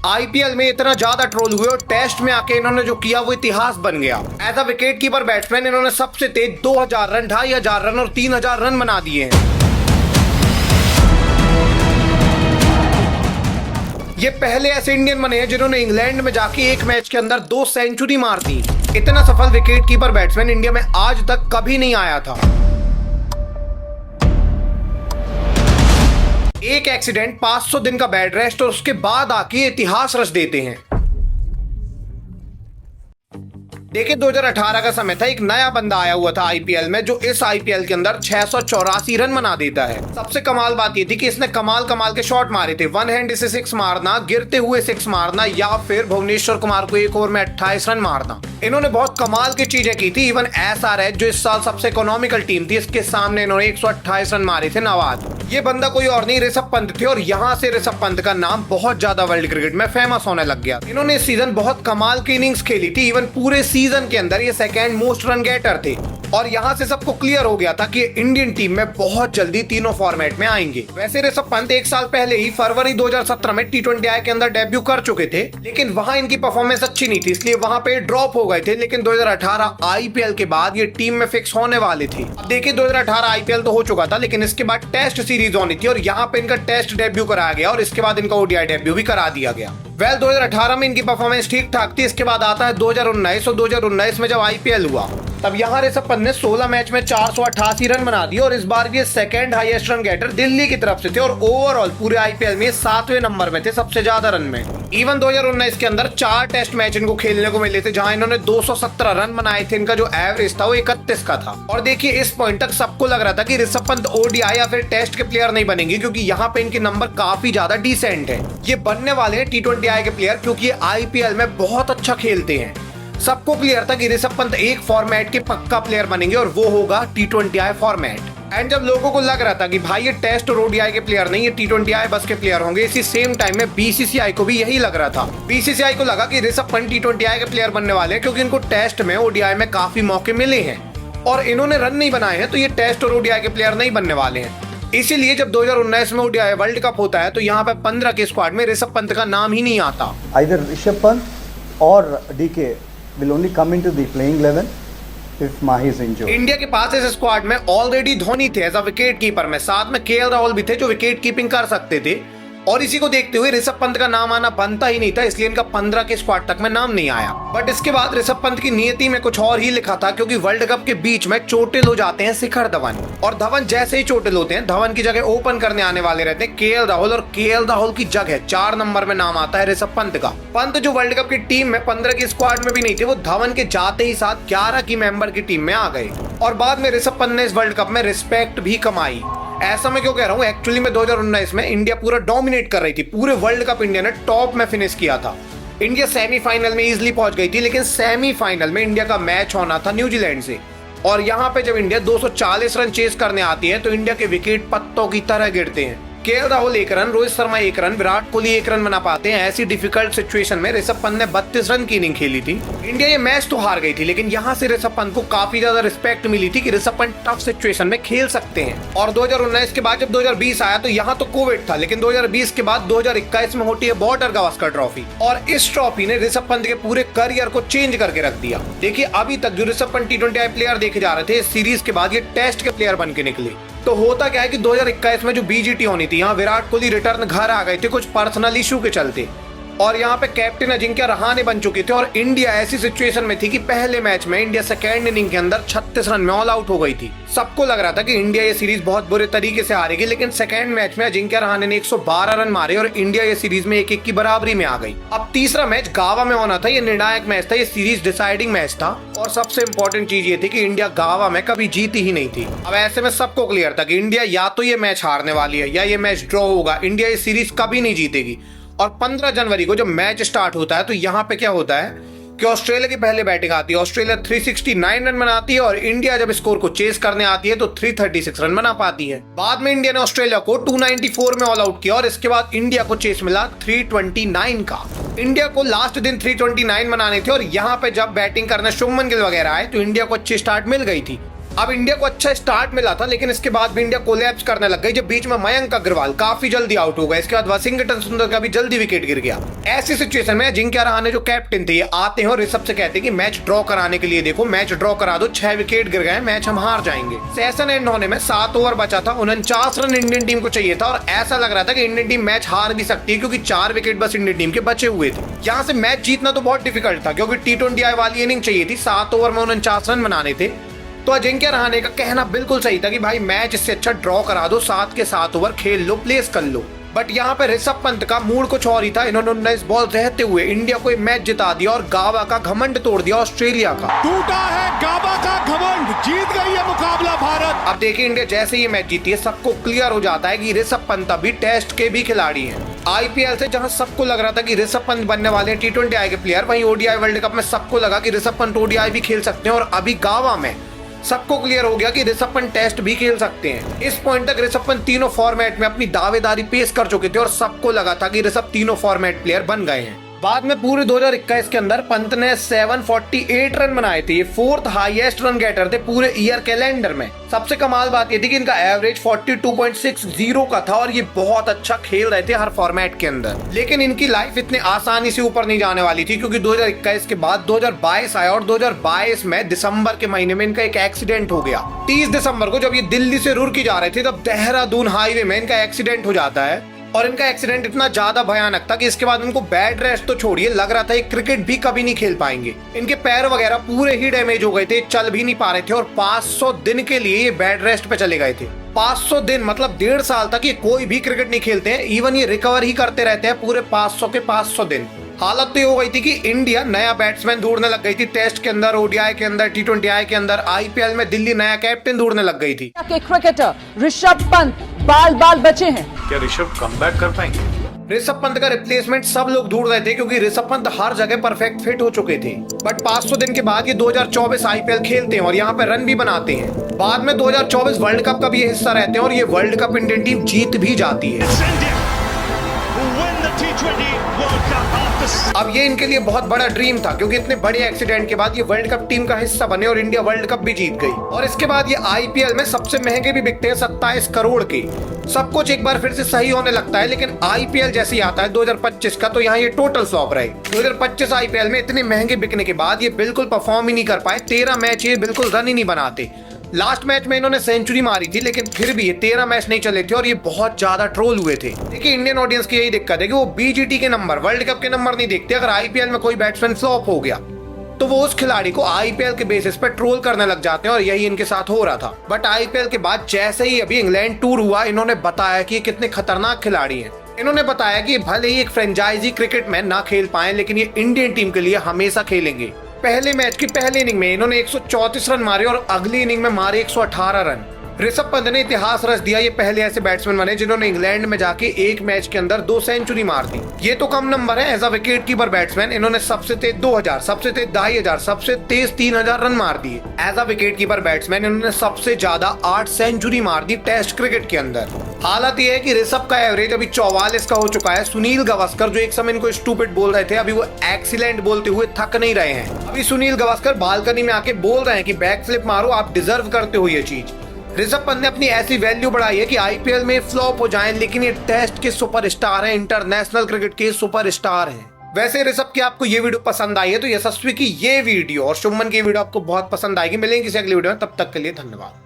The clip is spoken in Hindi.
आईपीएल में इतना ज्यादा ट्रोल हुए और टेस्ट में आके इन्होंने जो किया वो इतिहास बन गया। As a wicket keeper batsman इन्होंने सबसे तेज 2000 रन, 2500 रन और 3000 रन बना दिए हैं। ये पहले ऐसे इंडियन बने हैं जिन्होंने इंग्लैंड में जाके एक मैच के अंदर 2 सेंचुरी मार दी। इतना सफल विकेट कीपर बैट्समैन इंडिया में आज तक कभी नहीं आया था। एक एक्सीडेंट, 500 दिन का बेड रेस्ट और उसके बाद आके इतिहास रच देते हैं। देखिए 2018 का समय था, एक नया बंदा आया हुआ था आईपीएल में जो इस आईपीएल के अंदर 684 रन बना देता है। सबसे कमाल बात ये थी कि इसने कमाल के शॉट मारे थे। वन हैंड से 6 मारना, गिरते हुए 6 मारना या फिर भुवनेश्वर कुमार को एक ओवर में 28 रन मारना। इन्होंने बहुत कमाल की चीजें की थी। इवन एसआरएच जो इस साल सबसे इकोनॉमिकल टीम थी, इसके सामने इन्होंने 128 रन मारे थे नवाज। ये बंदा कोई और नहीं, ऋषभ पंत थे और यहाँ से ऋषभ पंत का नाम बहुत ज्यादा वर्ल्ड क्रिकेट में फेमस होने लग गया। इन्होंने इस सीजन बहुत कमाल की इनिंग्स खेली थी। इवन पूरे सीजन के अंदर ये सेकंड मोस्ट रन गेटर थे और यहाँ से सबको क्लियर हो गया था कि इंडियन टीम में बहुत जल्दी तीनों फॉर्मेट में आएंगे। वैसे ऋषभ पंत 1 साल पहले ही फरवरी 2017 में T20I के अंदर डेब्यू कर चुके थे, लेकिन वहां इनकी परफॉर्मेंस अच्छी नहीं थी, इसलिए वहां पे ड्रॉप हो गए थे। लेकिन 2018 आईपीएल के बाद ये टीम में फिक्स होने वाले थे। अब देखिए 2018 आईपीएल तो हो चुका था, लेकिन इसके बाद टेस्ट सीरीज होनी थी और यहाँ पे इनका टेस्ट डेब्यू कराया गया और इसके बाद इनका ओडीआई डेब्यू भी करा दिया गया। 2018 में इनकी परफॉर्मेंस ठीक ठाक थी। इसके बाद आता है 2019 और 2019 में जब आईपीएल हुआ तब यहाँ ऋषभ पंत ने 16 मैच में 488 रन बना दिए और इस बार ये second highest run getter Delhi की तरफ से थे और ओवरऑल पूरे आईपीएल में 7वें नंबर में थे सबसे ज्यादा रन में। इवन 2019 के अंदर 4 टेस्ट मैच इनको खेलने को मिले थे जहां इन्होंने 217 रन बनाए थे। इनका जो एवरेज था वो 31 का था। और देखिए इस पॉइंट तक सबको लग रहा था कि ऋषभ पंत ओडीआई या फिर टेस्ट के प्लेयर नहीं बनेंगे, क्योंकि यहाँ पे इनके नंबर काफी ज्यादा डिसेंट है। ये बनने वाले हैं T20I के प्लेयर, क्योंकि ये आईपीएल में बहुत अच्छा खेलते हैं। सबको क्लियर था कि ऋषभ पंत एक फॉर्मेट के पक्का प्लेयर बनेंगे और वो होगा T20I फॉर्मेट। एंड जब लोगों को लग रहा था कि भाई ये टेस्ट और ओडीआई के प्लेयर नहीं, ये T20I बस के प्लेयर होंगे, इसी सेम टाइम में बीसीसीआई को भी यही लग रहा था। बीसीसीआई को लगा कि ऋषभ पंत T20I के प्लेयर बनने वाले हैं, क्योंकि इनको टेस्ट में ओडीआई में काफी मौके मिले हैं और इन्होंने रन नहीं बनाए हैं, तो ये टेस्ट और ओडीआई के प्लेयर नहीं बनने वाले हैं। इसीलिए जब 2019 में ओडीआई वर्ल्ड कप होता है तो यहाँ पे 15 के स्क्वाड में ऋषभ पंत का नाम ही नहीं आता। Either ऋषभ पंत और DK will only come into the playing 11 if Mahi is injured. India के पास इस स्क्वाड में ऑलरेडी धोनी थे एज अ विकेट कीपर में, साथ में केएल राहुल भी थे जो विकेट कीपिंग कर सकते थे और इसी को देखते हुए ऋषभ पंत का नाम आना बनता ही नहीं था, इसलिए इनका 15 के स्क्वाड तक में नाम नहीं आया। बट इसके बाद ऋषभ पंत की नियति में कुछ और ही लिखा था, क्योंकि वर्ल्ड कप के बीच में चोटिल हो जाते हैं शिखर धवन और धवन जैसे ही चोटिल होते हैं धवन की जगह ओपन करने आने वाले रहते हैं केएल राहुल और केएल राहुल की जगह 4 नंबर में नाम आता है ऋषभ पंत का। पंत जो वर्ल्ड कप की टीम में 15 की स्क्वाड में भी नहीं थे, वो धवन के जाते ही साथ 11 की मेंबर की टीम में आ गए और बाद में ऋषभ पंत ने इस वर्ल्ड कप में रिस्पेक्ट भी कमाई। ऐसा मैं क्यों कह रहा हूँ, एक्चुअली में 2019 में इंडिया पूरा डोमिनेट कर रही थी, पूरे वर्ल्ड कप इंडिया ने टॉप में फिनिश किया था। इंडिया सेमीफाइनल में इजीली पहुंच गई थी, लेकिन सेमीफाइनल में इंडिया का मैच होना था न्यूजीलैंड से और यहाँ पे जब इंडिया 240 रन चेस करने आती है तो इंडिया के विकेट पत्तों की तरह गिरते हैं। KL Rahul 1 run, Rohit Sharma 1 run, Virat Kohli 1 run बना पाते हैं। ऐसी डिफिकल्ट सिचुएशन में ऋषभ पंत ने 32 रन की इनिंग खेली थी। इंडिया ये मैच तो हार गई थी, लेकिन यहाँ से ऋषभ पंत को काफी ज्यादा रिस्पेक्ट मिली थी कि ऋषभ पंत टफ सिचुएशन में खेल सकते हैं। और 2019 के बाद जब 2020 आया तो यहाँ तो कोविड था, लेकिन 2020 के बाद 2021 में होती है बॉर्डर गावस्कर ट्रॉफी और इस ट्रॉफी ने ऋषभ पंत के पूरे करियर को चेंज करके रख दिया। देखिए अभी तक जो ऋषभ पंत T20I प्लेयर देखे जा रहे थे, इस सीरीज के बाद ये टेस्ट के प्लेयर बन के निकले। तो होता क्या है कि 2021 में जो बीजीटी होनी थी, यहाँ विराट कोहली रिटर्न घर आ गए थे कुछ पर्सनल इशू के चलते और यहाँ पे कैप्टन अजिंक्य रहाणे बन चुके थे और इंडिया ऐसी सिचुएशन में थी कि पहले मैच में इंडिया सेकेंड इनिंग के अंदर 36 रन में ऑल आउट हो गई थी। सबको लग रहा था कि इंडिया ये सीरीज बहुत बुरे तरीके से हारेगी, लेकिन सेकेंड मैच में अजिंक्य रहाणे ने 112 रन मारे और इंडिया ये सीरीज में 1-1 की बराबरी में आ गई। अब तीसरा मैच गावा में होना था, ये निर्णायक मैच था, ये सीरीज डिसाइडिंग मैच था और सबसे इंपॉर्टेंट चीज ये थी कि इंडिया गावा में कभी जीती ही नहीं थी। अब ऐसे में सबको क्लियर था कि इंडिया या तो ये मैच हारने वाली है या ये मैच ड्रॉ होगा, इंडिया ये सीरीज कभी नहीं जीतेगी। और 15 जनवरी को जब मैच स्टार्ट होता है तो यहाँ पे क्या होता है कि ऑस्ट्रेलिया की पहले बैटिंग आती है, ऑस्ट्रेलिया 369 रन बनाती है और इंडिया जब स्कोर को चेस करने आती है तो 336 रन बना पाती है। बाद में इंडिया ने ऑस्ट्रेलिया को 294 में ऑल आउट किया और इसके बाद इंडिया को चेस मिला 329 का। इंडिया को लास्ट दिन 329 बनाने थे और यहाँ पे जब बैटिंग करने शुभमन गिल वगैरह आए तो इंडिया को अच्छी स्टार्ट मिल गई थी। अब इंडिया को अच्छा स्टार्ट मिला था, लेकिन इसके बाद भी इंडिया कोलैप्स करने लग गई जब बीच में मयंक अग्रवाल काफी जल्दी आउट हो गए। इसके बाद वाशिंगटन सुंदर का भी जल्दी विकेट गिर गया। ऐसी सिचुएशन में अजिंक्य रहाणे जो कैप्टन थे ये आते हैं और ऋषभ से कहते हैं कि मैच ड्रॉ कराने के लिए देखो, मैच ड्रॉ करा दो, 6 विकेट गिर गए, मैच हम हार जाएंगे। सेशन एंड होने में 7 ओवर बचा था, 49 रन इंडियन टीम को चाहिए था और ऐसा लग रहा था कि इंडियन टीम मैच हार भी सकती है क्योंकि 4 विकेट बस इंडियन टीम के बचे हुए थे। यहाँ से मैच जीतना तो बहुत डिफिकल्ट था क्योंकि T20I वाली इनिंग चाहिए थी, 7 ओवर में 49 रन बनाने थे। तो अजिंक्य रहाणे का कहना बिल्कुल सही था कि भाई मैच इससे अच्छा ड्रॉ करा दो, 7 के 7 ओवर खेल लो, प्लेस कर लो। बट यहाँ पे ऋषभ पंत का मूड कुछ और ही था। इन्होंने 19 बॉल रहते हुए इंडिया को मैच जिता दिया और गावा का घमंड तोड़ दिया ऑस्ट्रेलिया का। टूटा है गावा का घमंड, जीत गई है मुकाबला भारत। अब देखिए इंडिया जैसे ये मैच जीती है सबको क्लियर हो जाता है कि ऋषभ पंत अभी टेस्ट के भी खिलाड़ी हैं। IPL से जहां सबको लग रहा था कि ऋषभ पंत बनने वाले हैं T20I के प्लेयर, वहीं ODI वर्ल्ड कप में सबको लगा कि ऋषभ पंत ODI भी खेल सकते हैं और अभी गावा में सबको क्लियर हो गया कि ऋषभ पंत टेस्ट भी खेल सकते हैं। इस पॉइंट तक ऋषभ पंत तीनों फॉर्मेट में अपनी दावेदारी पेश कर चुके थे और सबको लगा था कि ऋषभ तीनों फॉर्मेट प्लेयर बन गए हैं। बाद में पूरे 2021 के अंदर पंत ने 748 रन बनाए थे। ये 4th हाईएस्ट रन गेटर थे पूरे ईयर कैलेंडर में। सबसे कमाल बात ये थी कि इनका एवरेज 42.60 का था और ये बहुत अच्छा खेल रहे थे हर फॉर्मेट के अंदर। लेकिन इनकी लाइफ इतने आसानी से ऊपर नहीं जाने वाली थी क्योंकि 2021 के बाद 2022 आया और 2022 में दिसंबर के महीने में इनका एक एक्सीडेंट हो गया। 30 दिसंबर को जब ये दिल्ली से रुड़की जा रहे थे तब देहरादून हाईवे में इनका एक्सीडेंट हो जाता है और इनका एक्सीडेंट इतना ज्यादा भयानक था कि इसके बाद उनको बेड रेस्ट तो छोड़िए, लग रहा था ये क्रिकेट भी कभी नहीं खेल पाएंगे। इनके पैर वगैरह पूरे ही डैमेज हो गए थे, चल भी नहीं पा रहे थे और 500 दिन के लिए ये बेड रेस्ट पे चले गए थे। 500 दिन मतलब 1.5 साल तक ये कोई भी क्रिकेट नहीं खेलते हैं। इवन ये रिकवर ही करते रहते हैं पूरे 500 के 500 दिन। हालत तो ये हो गई थी कि इंडिया नया बैट्समैन ढूंढने लग गई थी, टेस्ट के अंदर, ODI के अंदर, T20I के अंदर, IPL में दिल्ली नया कैप्टन ढूंढने लग गई थी। क्रिकेटर ऋषभ पंत बाल बचे हैं। क्या ऋषभ कमबैक कर पाएंगे? ऋषभ पंत का रिप्लेसमेंट सब लोग ढूंढ रहे थे क्योंकि ऋषभ पंत हर जगह परफेक्ट फिट हो चुके थे। बट 500 दिन के बाद ये 2024 IPL खेलते हैं और यहाँ पे रन भी बनाते हैं। बाद में 2024 वर्ल्ड कप का भी ये हिस्सा रहते हैं और ये वर्ल्ड कप इंडियन टीम जीत भी जाती है। अब ये इनके लिए बहुत बड़ा ड्रीम था क्योंकि इतने बड़े एक्सीडेंट के बाद ये वर्ल्ड कप टीम का हिस्सा बने और इंडिया वर्ल्ड कप भी जीत गई। और इसके बाद ये IPL में सबसे महंगे भी बिकते हैं 27 करोड़ के। सब कुछ एक बार फिर से सही होने लगता है, लेकिन IPL जैसे ही आता है 2025 का तो यहाँ ये टोटल फ्लॉप रहे। 2025 IPL में इतने महंगे बिकने के बाद ये बिल्कुल परफॉर्म ही नहीं कर पाए। 13 मैच ये बिल्कुल रन ही नहीं बनाते। लास्ट मैच में इन्होंने सेंचुरी मारी थी, लेकिन फिर भी ये 13 मैच नहीं चले थे और ये बहुत ज्यादा ट्रोल हुए थे। देखिए इंडियन ऑडियंस की यही दिक्कत है कि वो BGT के नंबर, वर्ल्ड कप के नंबर नहीं देखते। अगर IPL में कोई बैट्समैन फ्लॉप हो गया तो वो उस खिलाड़ी को IPL के बेसिस पर ट्रोल करने लग जाते हैं और यही इनके साथ हो रहा था। बट IPL के बाद जैसे ही अभी इंग्लैंड टूर हुआ, इन्होंने बताया कि ये कितने खतरनाक खिलाड़ी हैं। इन्होंने बताया कि भले ही एक फ्रेंचाइजी क्रिकेट में ना खेल पाए, लेकिन ये इंडियन टीम के लिए हमेशा खेलेंगे। पहले मैच की पहली इनिंग में इन्होंने 134 रन मारे और अगली इनिंग में मारे 118 रन। ऋषभ पंत ने इतिहास रच दिया। ये पहले ऐसे बैट्समैन बने जिन्होंने इंग्लैंड में जाके एक मैच के अंदर 2 सेंचुरी मार दी। ये तो कम नंबर है। As a wicket keeper batsman इन्होंने सबसे तेज 2000, सबसे तेज 2500, सबसे तेज 3000 रन मार दिए। As a wicket keeper batsman इन्होंने सबसे ज्यादा 8 सेंचुरी मार दी टेस्ट क्रिकेट के अंदर। हालत यह है कि ऋषभ का एवरेज अभी 44 का हो चुका है। सुनील गावस्कर जो एक समय इनको स्टूपिड बोल रहे थे, अभी वो एक्सीलेंट बोलते हुए थक नहीं रहे हैं। अभी सुनील गावस्कर बालकनी में आके बोल रहे हैं कि बैक फ्लिप मारो, आप डिजर्व करते हो ये चीज। ऋषभ पंत ने अपनी ऐसी वैल्यू बढ़ाई है कि IPL में फ्लॉप हो जाएं, लेकिन ये टेस्ट के सुपरस्टार हैं, इंटरनेशनल क्रिकेट के सुपरस्टार हैं। वैसे ऋषभ की आपको ये वीडियो पसंद आई है तो यशस्वी की ये वीडियो और शुभमन की वीडियो आपको बहुत पसंद आएगी। मिलेंगे किसी अगली वीडियो में, तब तक के लिए धन्यवाद।